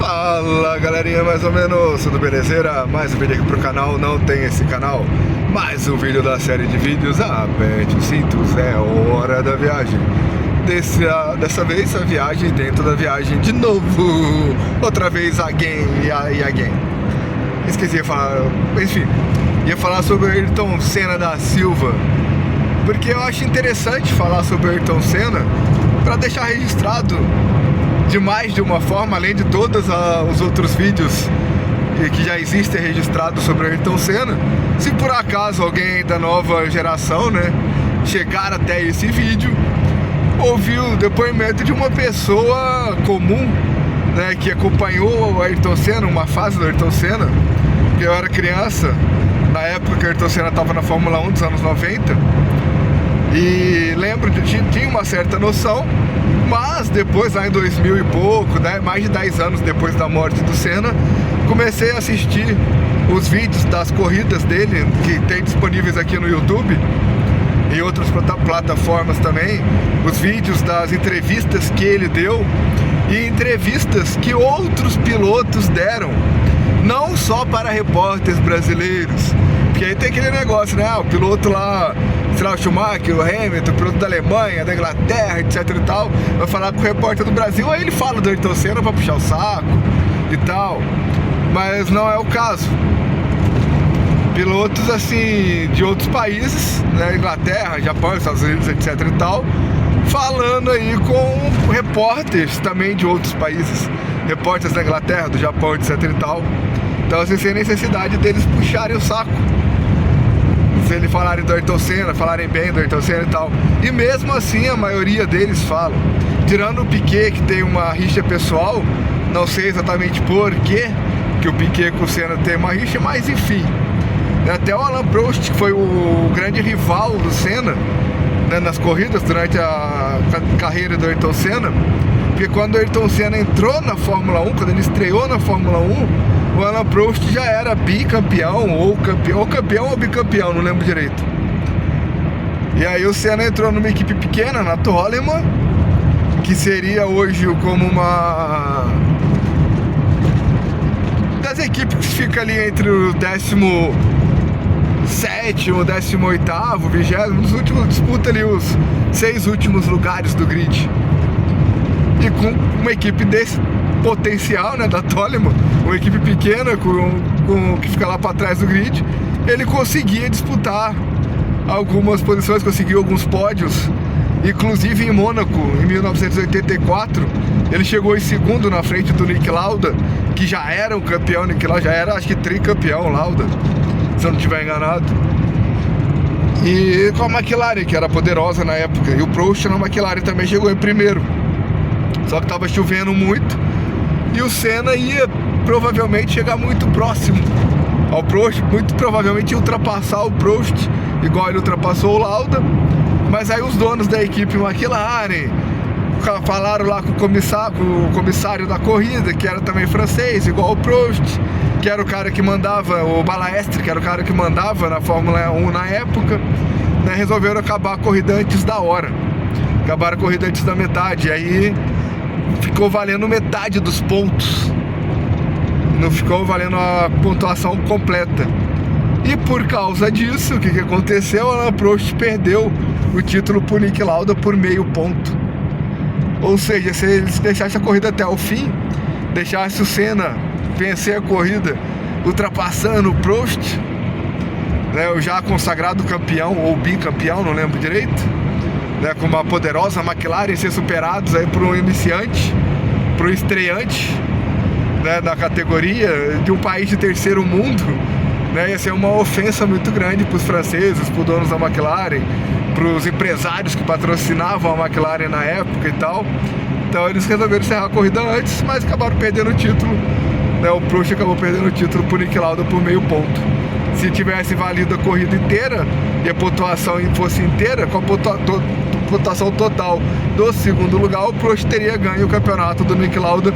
Fala galerinha, mais ou menos, tudo belezeira? Mais um vídeo aqui pro canal, não tem esse canal. Mais um vídeo da série de vídeos. Aperte os cintos, é hora da viagem. Dessa vez a viagem dentro da viagem de novo. Outra vez again e again. Esqueci de falar, enfim, ia falar sobre o Ayrton Senna da Silva, porque eu acho interessante falar sobre o Ayrton Senna para deixar registrado de mais de uma forma, além de todos os outros vídeos que já existem registrados sobre o Ayrton Senna. Se por acaso alguém da nova geração, né, chegar até esse vídeo, ouviu o depoimento de uma pessoa comum, né, que acompanhou o Ayrton Senna, uma fase do Ayrton Senna, que eu era criança, na época que o Ayrton Senna estava na Fórmula 1 dos anos 90, e lembro de tinha uma certa noção, mas depois, lá em 2000 e pouco, né, mais de 10 anos depois da morte do Senna, comecei a assistir os vídeos das corridas dele, que tem disponíveis aqui no YouTube e outras plataformas também, os vídeos das entrevistas que ele deu e entrevistas que outros pilotos deram, não só para repórteres brasileiros, porque aí tem aquele negócio, né, o piloto lá, sei lá, o Schumacher, o Hamilton, o piloto da Alemanha, da Inglaterra, etc e tal, vai falar com o repórter do Brasil, aí ele fala do Ayrton Senna pra puxar o saco e tal, mas não é o caso. Pilotos assim de outros países, né, Inglaterra, Japão, Estados Unidos, etc e tal, falando aí com repórteres também de outros países, repórteres da Inglaterra, do Japão, etc e tal. Então assim, sem necessidade deles puxarem o saco, se eles falarem do Ayrton Senna, falarem bem do Ayrton Senna e tal. E mesmo assim a maioria deles falam, tirando o Piquet, que tem uma rixa pessoal, não sei exatamente por quê que o Piquet com o Senna tem uma rixa, mas enfim. Até o Alain Prost, que foi o grande rival do Senna, né, nas corridas durante a carreira do Ayrton Senna, porque quando o Ayrton Senna entrou na Fórmula 1, quando ele estreou na Fórmula 1, o Alain Prost já era bicampeão, ou campeão ou bicampeão, não lembro direito. E aí o Senna entrou numa equipe pequena, na Toleman, que seria hoje como uma das equipes que fica ali entre o 17º, 18º, 20º, nos últimos, disputa ali os 6 últimos lugares do grid. E com uma equipe desse potencial, né, da Toleman, uma equipe pequena que fica lá para trás do grid, ele conseguia disputar algumas posições, conseguiu alguns pódios, inclusive em Mônaco, em 1984, ele chegou em segundo na frente do Niki Lauda, que já era um campeão. Niki Lauda já era, acho que tricampeão, Lauda, se eu não estiver enganado. E com a McLaren, que era poderosa na época, e o Prost na McLaren também chegou em primeiro, só que estava chovendo muito, e o Senna ia provavelmente chegar muito próximo ao Prost, muito provavelmente ultrapassar o Prost, igual ele ultrapassou o Lauda. Mas aí os donos da equipe McLaren falaram lá com o comissário da corrida, que era também francês, igual o Prost, que era o cara que mandava, o Balaestre, que era o cara que mandava na Fórmula 1 na época, né, resolveram acabar a corrida antes da hora. Acabaram a corrida antes da metade, e aí ficou valendo metade dos pontos, não ficou valendo a pontuação completa. E por causa disso, o que aconteceu? O Alain Prost perdeu o título pro Niki Lauda por meio ponto. Ou seja, se eles deixassem a corrida até o fim, deixasse o Senna vencer a corrida ultrapassando o Prost, né, o já consagrado campeão ou bicampeão, não lembro direito, né, com uma poderosa McLaren, ser superados aí por um iniciante, por um estreante, né, da categoria de um país de terceiro mundo, né, ia ser uma ofensa muito grande para os franceses, para os donos da McLaren, para os empresários que patrocinavam a McLaren na época e tal. Então eles resolveram encerrar a corrida antes, mas acabaram perdendo o título, né, o Prost acabou perdendo o título por Niki Lauda por meio ponto. Se tivesse valido a corrida inteira e a pontuação fosse inteira, com a pontuação total do segundo lugar, o Prost teria ganho o campeonato do Niki Lauda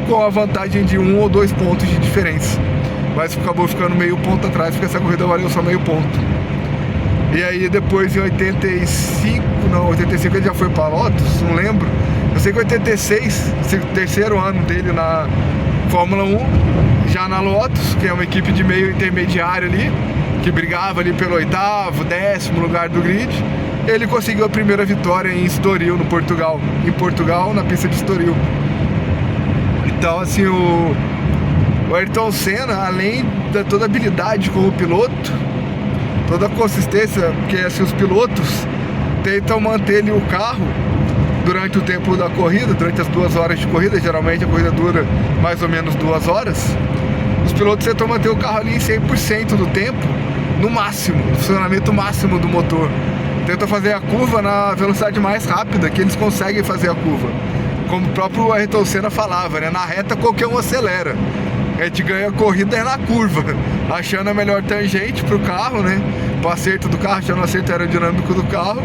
com a vantagem de 1 ou 2 pontos de diferença. Mas acabou ficando meio ponto atrás, porque essa corrida valeu só meio ponto. E aí depois em 85 ele já foi para Lotus, não lembro. Eu sei que em 86, o terceiro ano dele Fórmula 1, já na Lotus, que é uma equipe de meio intermediário ali, que brigava ali pelo 8º, 10º lugar do grid. Ele conseguiu a primeira vitória em Estoril, no Portugal. Em Portugal, na pista de Estoril. Então, assim, o Ayrton Senna, além de toda a habilidade como piloto, toda a consistência, porque assim, os pilotos tentam manter ali o carro durante o tempo da corrida, durante as 2 horas de corrida. Geralmente a corrida dura mais ou menos 2 horas. Os pilotos tentam manter o carro ali em 100% do tempo, no máximo, no funcionamento máximo do motor. Tentam fazer a curva na velocidade mais rápida que eles conseguem fazer a curva. Como o próprio Ayrton Senna falava, né? Na reta qualquer um acelera. A gente ganha a corrida na curva, achando a melhor tangente pro carro, né? Pro acerto do carro, achando o acerto aerodinâmico do carro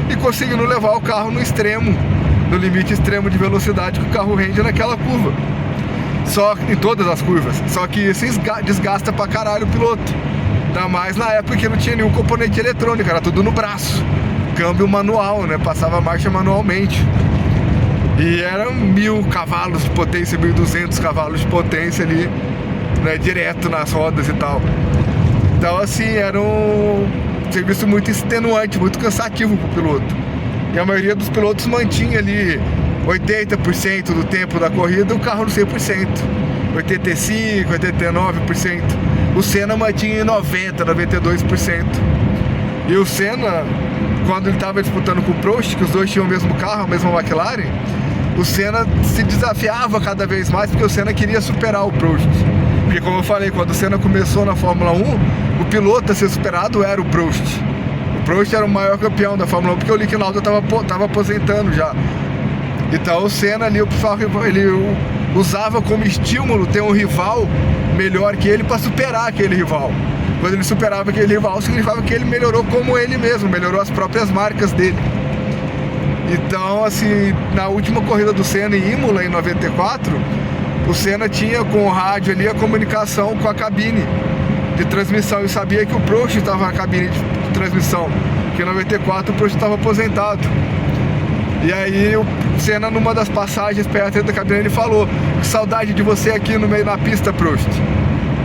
e conseguindo levar o carro no extremo, no limite extremo de velocidade que o carro rende naquela curva. Só em todas as curvas. Só que isso desgasta pra caralho o piloto. Ainda mais na época que não tinha nenhum componente eletrônico, era tudo no braço. Câmbio manual, né? Passava a marcha manualmente. E eram 1000 cavalos de potência, 1200 cavalos de potência ali, né? Direto nas rodas e tal. Então, assim, era um serviço muito extenuante, muito cansativo pro piloto. E a maioria dos pilotos mantinha ali 80% do tempo da corrida o carro no 100%. 85%, 89%. O Senna mantinha em 90%, 92%. E o Senna, quando ele estava disputando com o Prost, que os dois tinham o mesmo carro, a mesma McLaren, o Senna se desafiava cada vez mais, porque o Senna queria superar o Prost. Porque, como eu falei, quando o Senna começou na Fórmula 1, o piloto a ser superado era o Prost. O Prost era o maior campeão da Fórmula 1, porque o Niki Lauda estava aposentando já. Então o Senna ali, ele usava como estímulo ter um rival melhor que ele para superar aquele rival. Quando ele superava aquele rival, significava que ele melhorou como ele mesmo, melhorou as próprias marcas dele. Então, assim, na última corrida do Senna em Imola, em 94, o Senna tinha com o rádio ali a comunicação com a cabine de transmissão e sabia que o Prost estava na cabine de transmissão, que em 94 o Prost estava aposentado. E aí o Senna, numa das passagens perto da cabine, ele falou: que saudade de você aqui no meio da pista, Prost.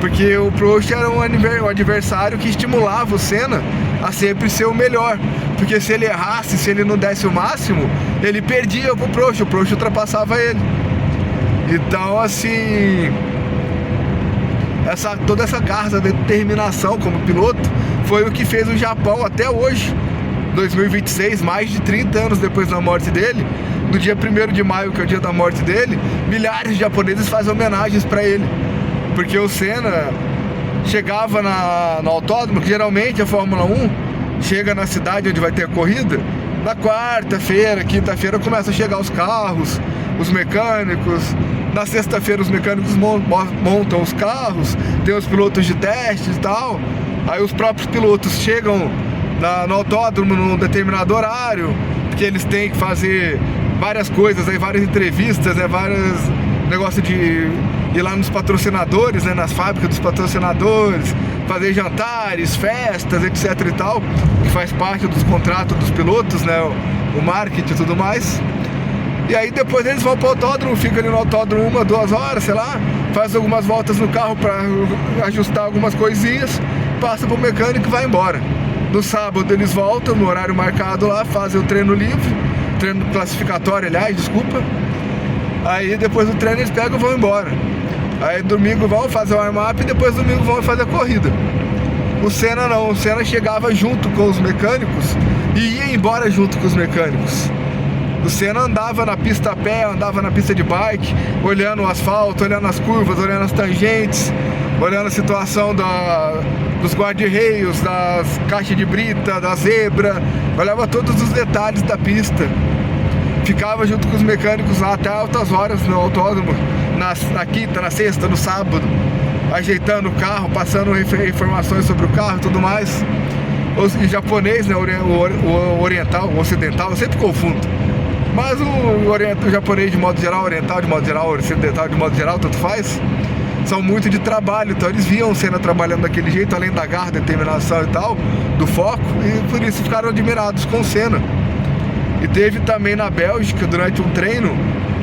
Porque o Prost era um adversário que estimulava o Senna a sempre ser o melhor. Porque se ele errasse, se ele não desse o máximo, ele perdia pro Prost, o Prost ultrapassava ele. Então, assim, toda essa garra de determinação como piloto foi o que fez o Japão até hoje, 2026, mais de 30 anos depois da morte dele, no dia 1º de maio, que é o dia da morte dele, milhares de japoneses fazem homenagens para ele. Porque o Senna chegava no autódromo, que geralmente a Fórmula 1 chega na cidade onde vai ter a corrida, na quarta-feira, quinta-feira começam a chegar os carros, os mecânicos. Na sexta-feira os mecânicos montam os carros, tem os pilotos de teste e tal. Aí os próprios pilotos chegam no autódromo num determinado horário, porque eles têm que fazer várias coisas, aí várias entrevistas, né, vários negócios de ir lá nos patrocinadores, né, nas fábricas dos patrocinadores, fazer jantares, festas, etc e tal, que faz parte dos contratos dos pilotos, né, o marketing e tudo mais. E aí depois eles vão pro autódromo, ficam ali no autódromo 1, 2 horas, sei lá, faz algumas voltas no carro para ajustar algumas coisinhas, passa pro mecânico e vai embora. No sábado eles voltam no horário marcado lá, fazem o treino livre, treino classificatório, aliás, desculpa. Aí depois do treino eles pegam e vão embora. Aí domingo vão fazer o warm-up e depois domingo vão fazer a corrida. O Senna não, o Senna chegava junto com os mecânicos e ia embora junto com os mecânicos. O Senna andava na pista a pé, andava na pista de bike, olhando o asfalto, olhando as curvas, olhando as tangentes, olhando a situação dos guarda-reios, das caixas de brita, da zebra, olhava todos os detalhes da pista. Ficava junto com os mecânicos lá até altas horas no autódromo, na quinta, na sexta, no sábado, ajeitando o carro, passando informações sobre o carro e tudo mais. O japonês, né, o oriental, o ocidental, eu sempre confundo. Mas o japonês de modo geral, oriental de modo geral, ocidental de modo geral, tanto faz, são muito de trabalho, então eles viam o Senna trabalhando daquele jeito, além da garra, determinação e tal, do foco, e por isso ficaram admirados com o Senna. E teve também na Bélgica, durante um treino,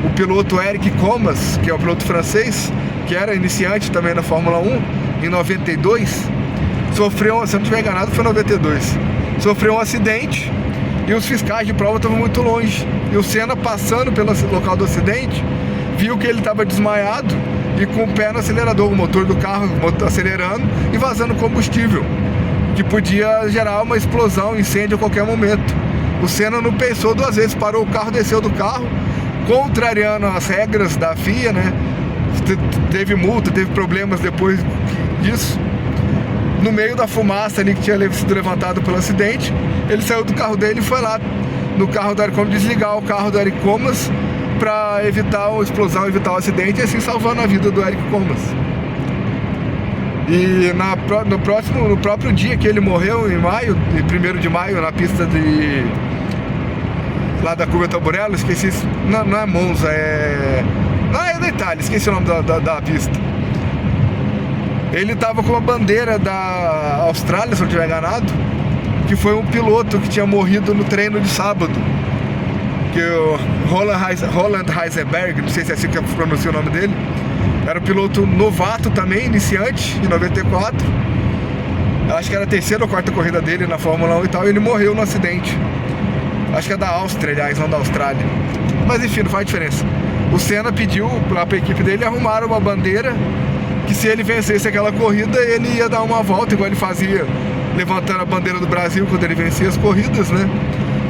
o piloto Eric Comas, que é o piloto francês, que era iniciante também na Fórmula 1, em 92, sofreu, se eu não estiver enganado, foi em 92, sofreu um acidente e os fiscais de prova estavam muito longe. E o Senna, passando pelo local do acidente, viu que ele estava desmaiado e com o pé no acelerador, o motor do carro acelerando e vazando combustível, que podia gerar uma explosão, um incêndio a qualquer momento. O Senna não pensou duas vezes, parou o carro, desceu do carro, contrariando as regras da FIA, né? Teve multa, teve problemas depois disso. No meio da fumaça ali que tinha sido levantado pelo acidente, ele saiu do carro dele e foi lá no carro do Eric Comas, desligar o carro do Eric Comas para evitar a explosão, evitar o acidente, e assim salvando a vida do Eric Comas. E no próprio dia que ele morreu, em maio, em 1º de maio, na pista lá da Curva Tamburello, esqueci, não é Monza, não, é da Itália, esqueci o nome da pista. Ele tava com uma bandeira da Austrália, se eu não estiver enganado, que foi um piloto que tinha morrido no treino de sábado, que o Roland Heisenberg, não sei se é assim que eu pronuncio o nome dele, era um piloto novato também, iniciante, em 94. Acho que era a 3ª ou 4ª corrida dele na Fórmula 1 e tal, e ele morreu no acidente. Acho que é da Áustria, aliás, não da Austrália. Mas enfim, não faz diferença. O Senna pediu lá pra equipe dele arrumar uma bandeira que, se ele vencesse aquela corrida, ele ia dar uma volta, igual ele fazia levantando a bandeira do Brasil quando ele vencia as corridas, né?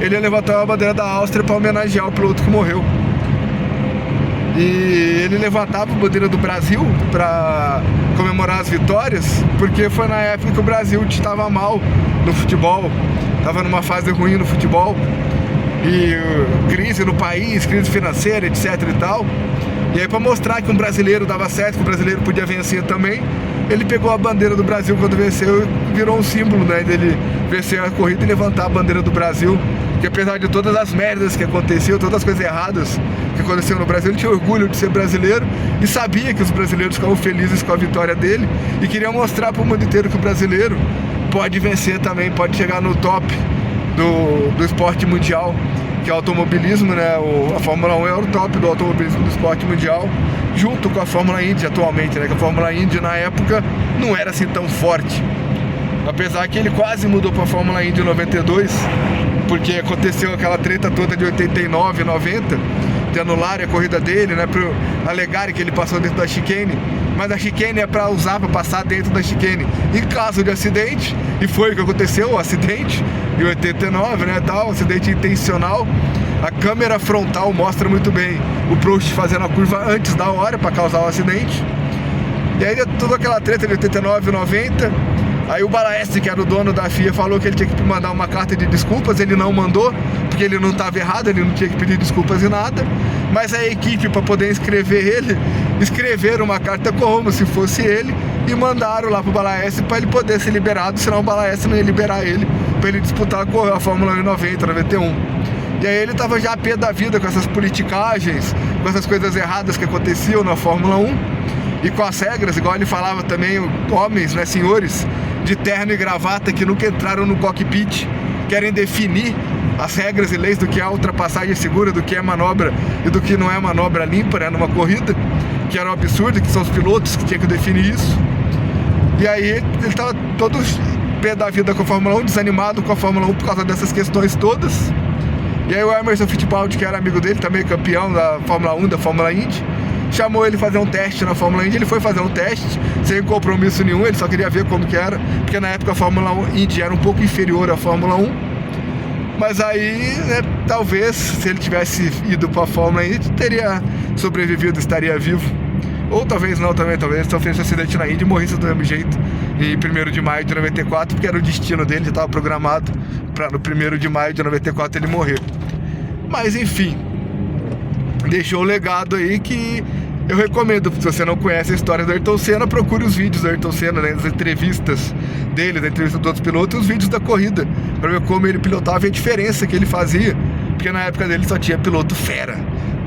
Ele ia levantar a bandeira da Áustria para homenagear o piloto que morreu. E ele levantava a bandeira do Brasil para comemorar as vitórias, porque foi na época que o Brasil estava mal no futebol, estava numa fase ruim no futebol, e crise no país, crise financeira, etc e tal. E aí, para mostrar que um brasileiro dava certo, que o brasileiro podia vencer também, ele pegou a bandeira do Brasil quando venceu e virou um símbolo, né, dele vencer a corrida e levantar a bandeira do Brasil. Que apesar de todas as merdas que aconteciam, todas as coisas erradas que aconteciam no Brasil, ele tinha orgulho de ser brasileiro e sabia que os brasileiros ficavam felizes com a vitória dele e queria mostrar para o mundo inteiro que o brasileiro pode vencer também, pode chegar no top do esporte mundial, que é o automobilismo, né? A Fórmula 1 é o top do automobilismo do esporte mundial, junto com a Fórmula Indy atualmente, né? Que a Fórmula Indy na época não era assim tão forte. Apesar que ele quase mudou para a Fórmula Indy em 92, porque aconteceu aquela treta toda de 89, 90, de anularem a corrida dele, né? Por alegarem que ele passou dentro da chicane, mas a chicane é para usar para passar dentro da chicane em caso de acidente, e foi o que aconteceu, o acidente em 89, né? Tal, acidente intencional. A câmera frontal mostra muito bem o Prost fazendo a curva antes da hora para causar o acidente. E aí toda aquela treta de 89 e 90. Aí o Balaestre, que era o dono da FIA, falou que ele tinha que mandar uma carta de desculpas. Ele não mandou, porque ele não estava errado, ele não tinha que pedir desculpas e nada. Mas a equipe, para poder inscrever ele, escreveram uma carta como se fosse ele e mandaram lá pro Balaestre para ele poder ser liberado, senão o Balaestre não ia liberar ele para ele disputar a Fórmula 1 em 90, 91. E aí ele estava já a pé da vida com essas politicagens, com essas coisas erradas que aconteciam na Fórmula 1 e com as regras, igual ele falava também, homens, né, senhores de terno e gravata que nunca entraram no cockpit, querem definir as regras e leis do que é ultrapassagem segura, do que é manobra e do que não é manobra limpa, né, numa corrida, que era um absurdo, que são os pilotos que tinham que definir isso. E aí ele estava todo pé da vida com a Fórmula 1, desanimado com a Fórmula 1 por causa dessas questões todas. E aí o Emerson Fittipaldi, que era amigo dele, também campeão da Fórmula 1, da Fórmula Indy, chamou ele fazer um teste na Fórmula Indy. Ele foi fazer um teste sem compromisso nenhum, ele só queria ver como que era, porque na época a Fórmula Indy era um pouco inferior à Fórmula 1. Mas aí, né, talvez, se ele tivesse ido para a Fórmula Indy, teria sobrevivido, estaria vivo. Ou talvez não também, talvez sofresse um acidente na Indy e morresse do mesmo jeito em 1º de maio de 94, porque era o destino dele, já estava programado para no 1º de maio de 94 ele morrer. Mas enfim, deixou o legado aí que eu recomendo. Se você não conhece a história do Ayrton Senna, procure os vídeos do Ayrton Senna, né, as entrevistas dele, da entrevista dos outros pilotos, e os vídeos da corrida, para ver como ele pilotava e a diferença que ele fazia, porque na época dele só tinha piloto fera,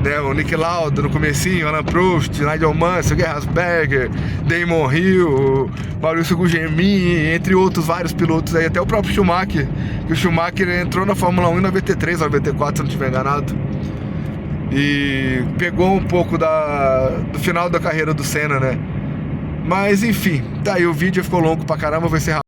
né? O Niki Lauda no comecinho, Alain Prost, Nigel Mansell, Gerhard Berger, Damon Hill, Maurício Gugelmin, entre outros vários pilotos aí, até o próprio Schumacher, que o Schumacher entrou na Fórmula 1 em 93 ou 94, se não estiver enganado. E pegou um pouco do final da carreira do Senna, né? Mas enfim, tá aí, o vídeo ficou longo pra caramba, vou encerrar.